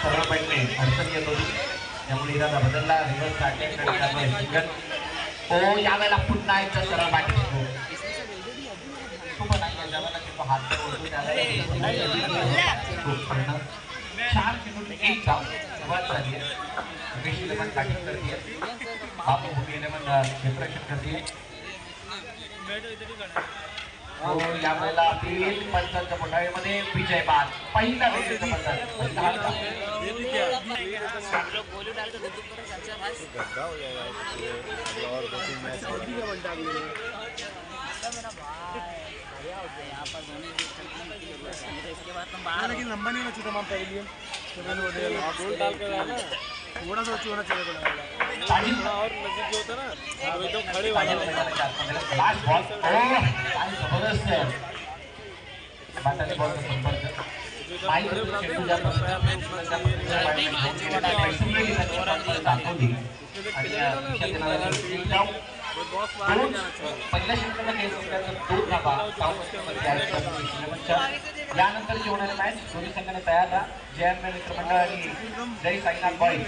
सरळ पडणे अडचण येत होती त्यामुळे इरादा बदलला रिव्हर्स सिंगल ओ यावेळेला पुन्हा एकदा सरळ पाठी खूप नाही यावेळेला तो हात ओढतो त्यावेळेला 4 चेंडू 1 धाव सुरुवात झाली आहे बेशीले पण बॅटिंग करते बापू भुकेले पण क्षेत्ररक्षण करते यावेळेला तीन पंचांच्या पुढारीमध्ये विजय बाद पहिला विजयचा पंचांत लेकिन लंबा नहीं होना चाहिए तमाम पेविलियन गोल डाल कर ना थोड़ा सा ऊंचा होना चाहिए थोड़ा और नजदीक जो होता है ना वो एकदम खड़े वाला लास्ट बॉल जबरदस्त बाटाने बॉल का संपर्क माइक चेंडू ज्या पहिल्या षटकाला केस दोन धावा यानंतर होणारे मॅच दोन्ही संघाने तयार राहा जयन मित्रमंडळ आणि जय साईनाथ बॉईज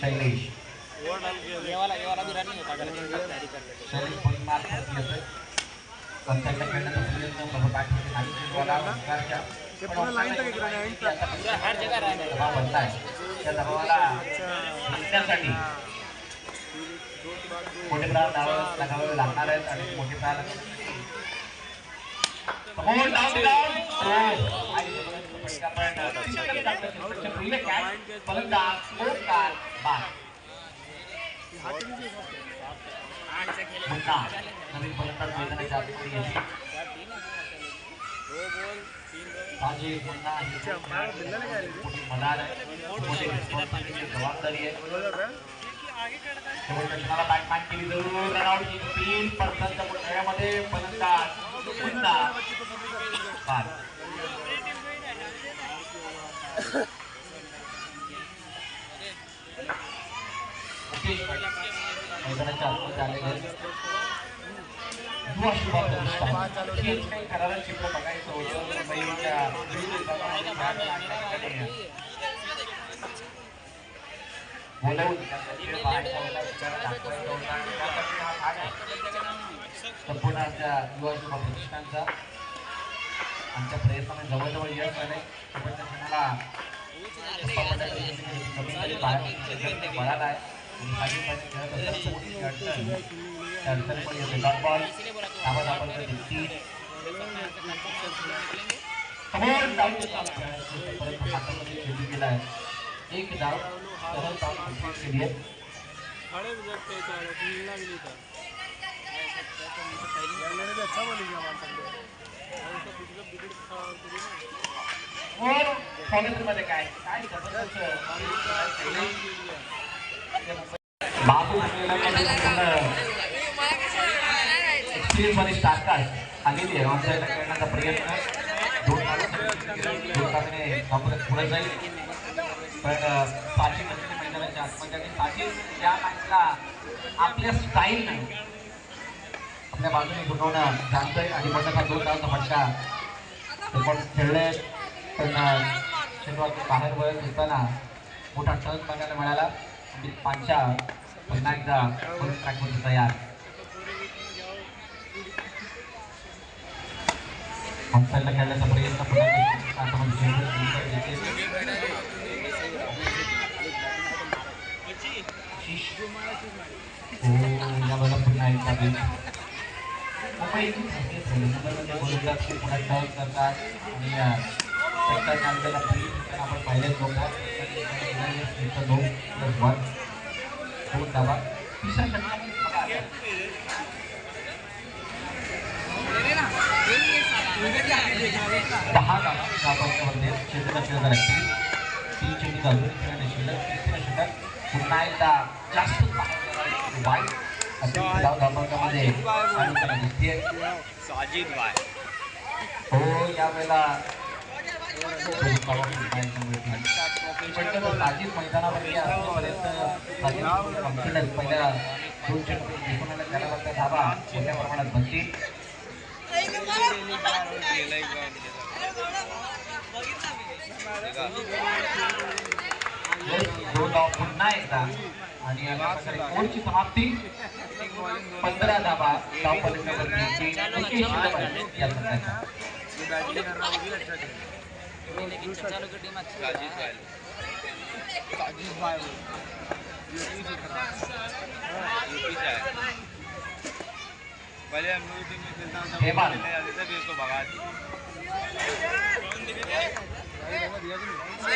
शैलेश पंचायतला खेळण्याचा प्रयत्न बनलाय त्या दबावाला जिंकण्यासाठी मोठे प्राण लगावे लागणार आहेत आणि मोठे प्राण नवीन फलंदाज मैदानाच्या आतमध्ये येते जबाबदारी आहे बॅटमॅन केली जरूर रनआउट 3% खेळामध्ये फलंदाज पुन्हा बाद मैदानाच्या आतमध्ये आलेले युवा शुभा प्रतिष्ठान हेच काही करायला चित्र बघायचं होतं मुंबईच्या बोलवून संपूर्ण आमच्या युवा शुभा प्रतिष्ठानचा आमच्या प्रयत्नाने जवळजवळ यश आले शेवटच्या क्षणाला बळाला आहे एक डाव सहज के लिए और मध्ये काय बाबू मध्ये स्टार्टकास्ट आलेली आहे ऑनसाईड करण्याचा प्रयत्न दोन तासाने पुढे जाईल पण साची मैदानाच्या आतमध्ये आणि साची या मॅचला आपल्या स्टाईलनं आपल्या बाजूने गुंतवणं जाणतंय आणि म्हणत हा 2 धावांचा फटका ते पण खेळले पण चेंडूवरती बाहेर वळत होताना मोठा टर्न बघायला मिळाला आणि पांचा पुन्हा एकदा फुल ट्रॅकवरती तयार ऑनसाईडला खेळण्याचा प्रयत्न पुन्हा पुन्हा एकदा मुंबई पुन्हा टर्न करतात आणि आपण पहिलेच लोक 2+1 2 धावा तिसऱ्या षटकामध्ये 10 धावा मध्ये क्षेत्ररक्षण करायची 3 चेंडू चालू शिल्लक तिसऱ्या षटकात पुन्हा एकदा जास्त वाईट धावांमध्ये साजिद भाई हो यावेळेला साजिद मैदानावरती असल्यापर्यंत कॉन्फिडन्स पहिल्या 2 चेंडू त्याला फक्त धावा मोठ्या प्रमाणात बनतील दोन धावा पुन्हा एकदा आणि अशा प्रकारे ओव्हरची समाप्ती 15 धावा धावफलकावरती मुकेश शिंदे या संघाचा.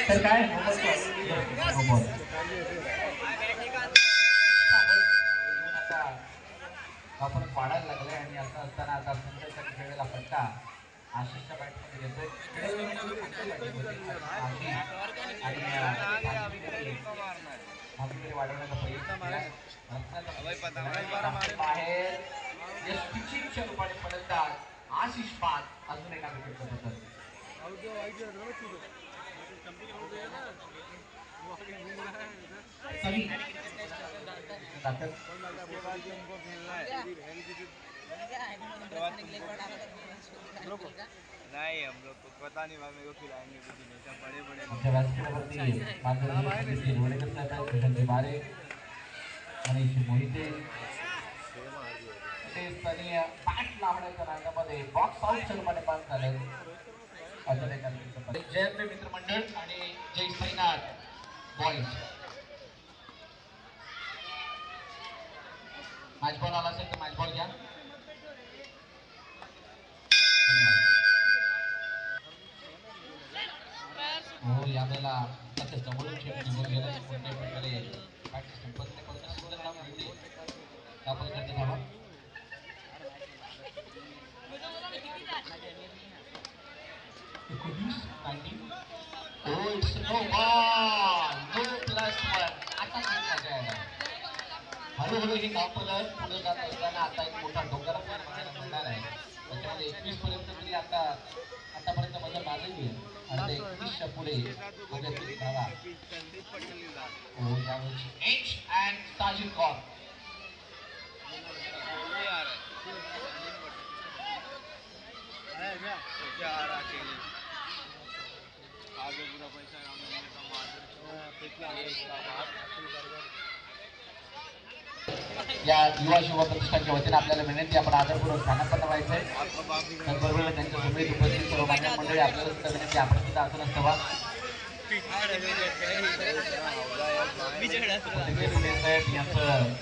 तर काय आपण वाढायला लागले आणि असं असताना आता सुंदरच्या खेळाला फटका आशिषच्या बॅटमध्ये घेतोय आणि वाढवण्याचा प्रयत्न बाहेर यष्टीच्या रूपाने फलंदाज आशिष पाच अजून एका विकेटचं पतन. नहीं हम लोग को पता नहीं मेरे को खिलाएंगे कुछ नहीं सब बड़े बड़े मोहिते स्थानीय बॅट लावण्याच्या नादामध्ये बॉक्स आउटच्या रूपाने पास झाले. अजून एका जयंत मित्रमंडळ आणि जय साईनाथ बॉईज मॅच बॉल आला असेल तर मॅच बॉल घ्या. हो यावेळेला आता जवळून खेळ निघून गेला कोणत्याही प्रकारे बॅटची संपत्ती पडताना सुद्धा नाव मिळते आपण करते धावा. हळूहळू ही धावफलक पुढे जात असताना आता एक मोठा डोंगर आपल्याला मिळणार आहे. त्याच्यामध्ये 21 पर्यंत तरी आतापर्यंत मजा मारलेली आहे आणि 21च्या पुढे धावा. हो यावेळी एच अँड साजिद कौर या युवा शिवा प्रतिष्ठानच्या वतीने आपल्याला विनंती आपण आदरपूर्वक स्थानापन्न व्हायचंय. त्याचबरोबर त्यांच्या समेत उपस्थित सर्व मान्य मंडळी आपल्याला सुद्धा विनंती आपण सुद्धा असं नसतं यांचं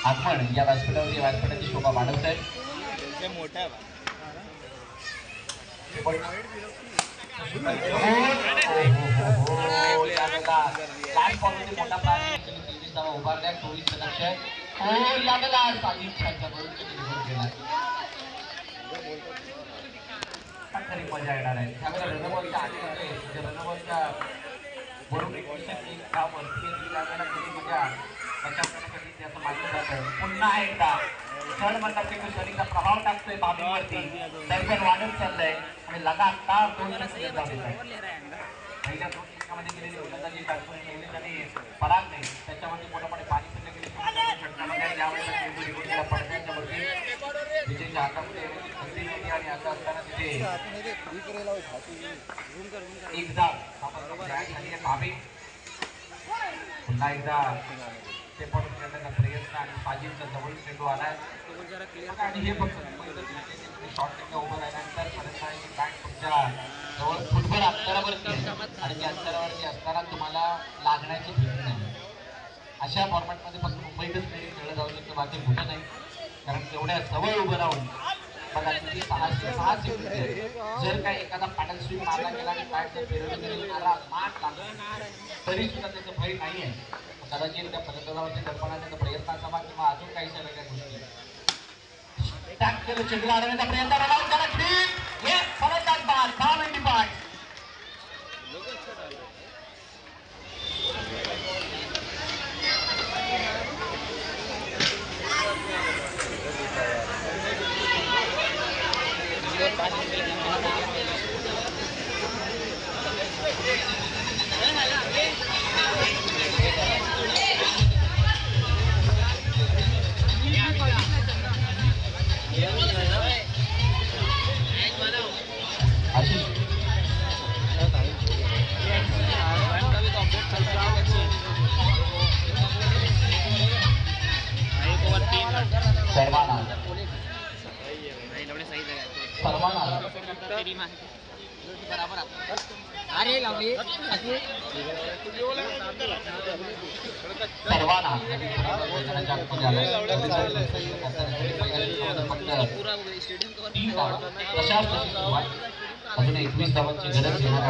आगमन या व्यासपीठावरती व्यासपीठाची शोभा वाढवत आहे. मोठा प्राणी उभारल्या 24 लक्ष यावेळेला साजिद खानचा गेला. खरी मजा येणार आहे त्यावेळेला रनबॉलच्या आधी रनबॉलच्या वरून एक धाव वरती त्यावेळेला थोडी मजा बचाव करण्यासाठी त्याचं मानलं जातं. पुन्हा एकदा चढ मंडळाचे शरीराचा प्रभाव टाकतोय बाबीवरती दर्शन वाढत चाललंय आणि लगातार 2 रन देत आहे. पहिल्या 2 षटकामध्ये गेलेली गोलंदाजी बॅट्समन ठेवली त्यांनी पराग नाही त्याच्यामध्ये मोठ्यापणे पाणी फिरले गेले षटकामध्ये यावेळेला पडद्यांच्या वरती विजयच्या हातामध्ये संधी होती आणि असं असताना तिथे एकदा भाभी पुन्हा एकदा ते पडून करण्याचा प्रयत्न आणि साजिदचा जवळ चेंडू आलाय आणि हे फक्त शॉर्ट टेकला उभं राहिल्यानंतर फलंदाजी बॅट तुमच्या जवळ फुटबॉल अंतरावरती आणि त्या अंतरावरती असताना तुम्हाला लागण्याची भीती नाही. अशा फॉर्मॅटमध्ये फक्त मुंबईतच खेळलं जाऊ शकतं बाकी कुठं नाही कारण तेवढ्या जवळ उभं राहून बघा किती 600 जर काही एखादा पॅडल स्विंग मारला गेला आणि बॅट जर फिरवलं गेली माठ लागला तरी सुद्धा त्याचं भय नाही आहे. कदाचित त्या फलंदाजावरती दर्पणाचा प्रयत्न असावा किंवा अजून काही वेगळ्या गोष्टी चेंडू अडवण्याचा प्रयत्न फलंदाज बाद 10 मिनिटी बाद. आशिष सर्वांना अजून 21 धावांची गरज अशा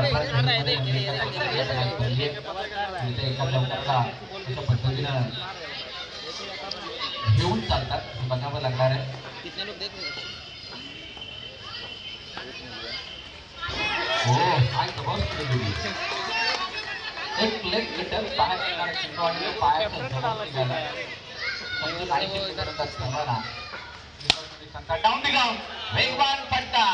पद्धतीनं घेऊन चालतात बघावं लागणार आहे. हो काय जबरदस्त केली. एक लेग मीटर बाहेर येणारा चेंडू आणि पायाचा धडक निघाला. समजून नाही चेंडू करत असताना डाऊन द ग्राउंड वेगवान फटका.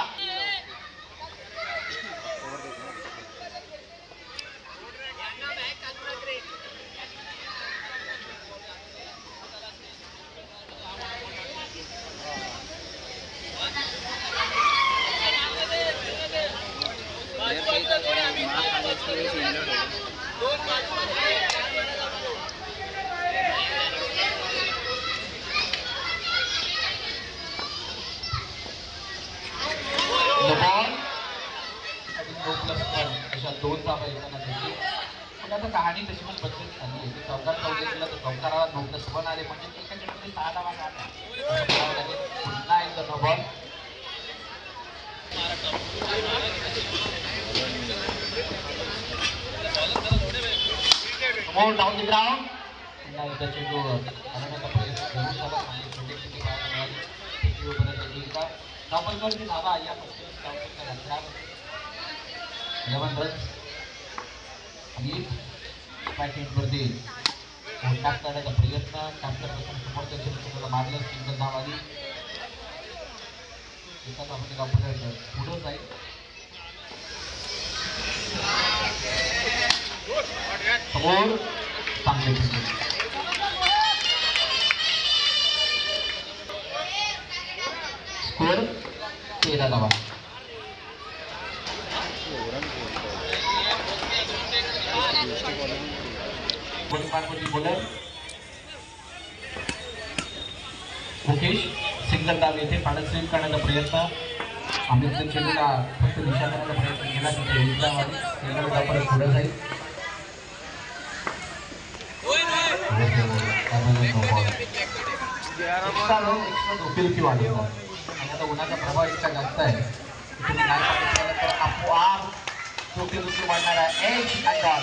दोन धावा येताना त्याची पण आता कहाणी तशी पण बदलत झाली आहे. चौकार चौकीला तर चौकाराला 9+1 आले म्हणजे एका चेंडूमध्ये 6 धावा काढल्या. पुन्हा एकदा no ball. More down the ground. पुन्हा एकदा चेंडू हलवण्याचा प्रयत्न करून झाला. छोटे छोटे पायाला मिळाली. परत एकदा धावांवरती धावा या पद्धतीने धावसंख्या घातल्या. 11 रन्स आणि बॅटिंगवरती टॅप करण्याचा प्रयत्न. टॅप करत असताना समोरच्या चेंडूला मारलं. सिंगल धाव आली. एका धावाने पुढे जाईल. समोर चांगले स्कोर 13 धावा. बॉलर मुकेश सिंगल धाव येथे पाण्यात स्वीप करण्याचा प्रयत्न. अमित चेंडूला फक्त दिशा करण्याचा प्रयत्न केला. तिथे परत पुढे जाईल. उपयोगी वाढवतात आणि आता उन्हाचा प्रभाव इतका जास्त आहे की तुम्ही नाही पाहिजे तर आपोआप डोकेदुखी वाढणार आहे. एज अँड ऑन.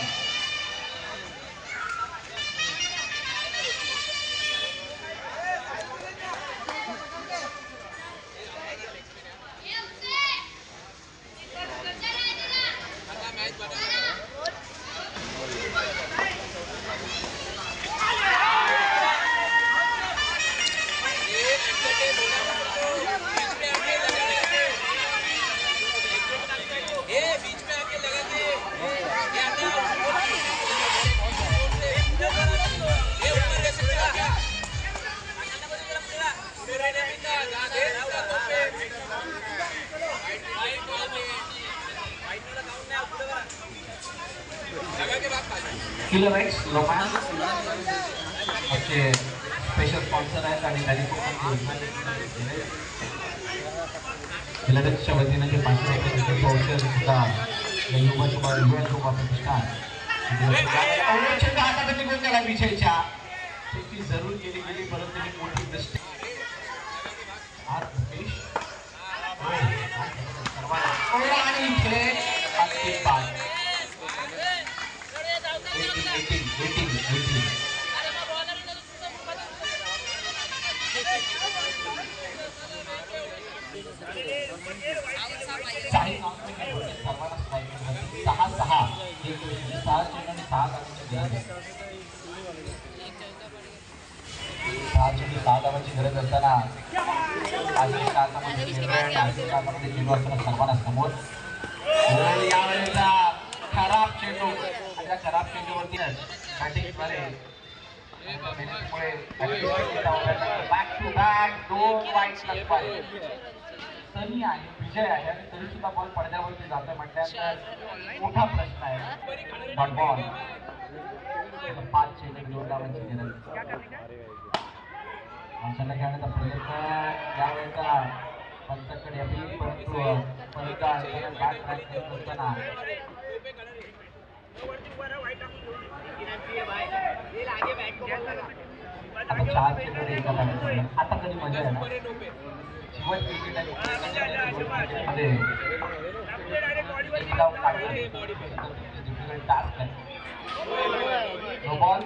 किलर एक्स रोमॅन्स आमचे स्पेशल स्पॉन्सर आहेत आणि त्यांनी किलर एक्सच्या वतीने जे 500 रुपये पावशेर सुद्धा युवा प्रतिष्ठान हातात निघून गेला विजयच्या. ती जरूर केली गेली परंतु ही मोठी दृष्टी आणि इथे अंतिम बाद. 18. सर्वांना 6-6 6 चेंडू 6 धावांची गरज असताना आजच्या काळामध्ये चेंडू असताना सर्वांना समोर. यावेळेला खराब चेंडू. खराब चेंडूवरती बॅटिंगद्वारे बॅक टू बॅक 2 वाईड्स लागतात. सनी आहे विजय आहे आणि तरी सुद्धा बॉल पडद्यावरती जातोय म्हटल्यानंतर मोठा प्रश्न आहे. डॉट बॉल 5 चेंडू 2 धावांची गरज. माणसाला खेळण्याचा प्रयत्न यावेळेचा पंचाकडे अपील, परंतु पहिला बॅट ट्रॅक करत असताना आता 4 चेंडू एका बॅटमध्ये. आता कधी मजा आहे ना शिवाय क्रिकेट आणि मध्ये एक डाव काढणं टास्क आहे. No ball